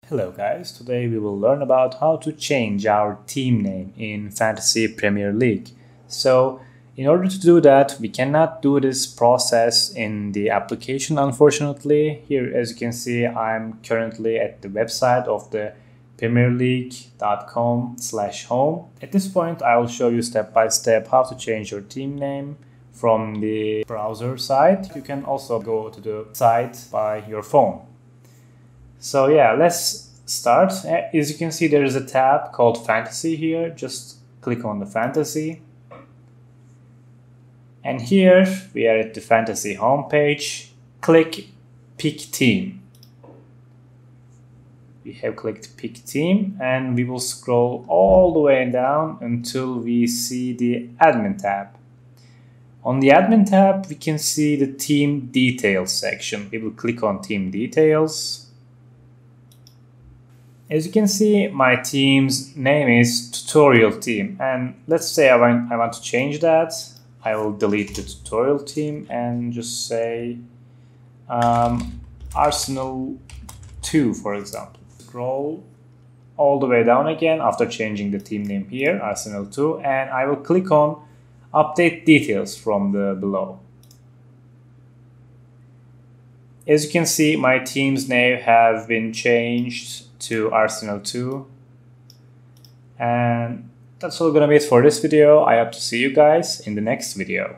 Hello guys, today we will learn about how to change our team name in Fantasy Premier League. So in order to do that, we cannot do this process in the application unfortunately. Here as you can see, I'm currently at the website of the premierleague.com/home. At this point I will show you step by step how to change your team name from the browser side. You can also go to the site by your phone. So yeah, let's start. As you can see, there is a tab called Fantasy here. Just click on the Fantasy. And here we are at the Fantasy homepage. Click Pick Team. We have clicked Pick Team and we will scroll all the way down until we see the Admin tab. On the Admin tab, we can see the Team Details section. We will click on Team Details. As you can see, my team's name is Tutorial Team, and let's say I want to change that. I will delete the Tutorial Team and just say Arsenal 2, for example. Scroll all the way down again after changing the team name here, Arsenal 2, and I will click on Update Details from the below. As you can see, my team's name have been changed to Arsenal 2. And that's all gonna be it for this video. I hope to see you guys in the next video.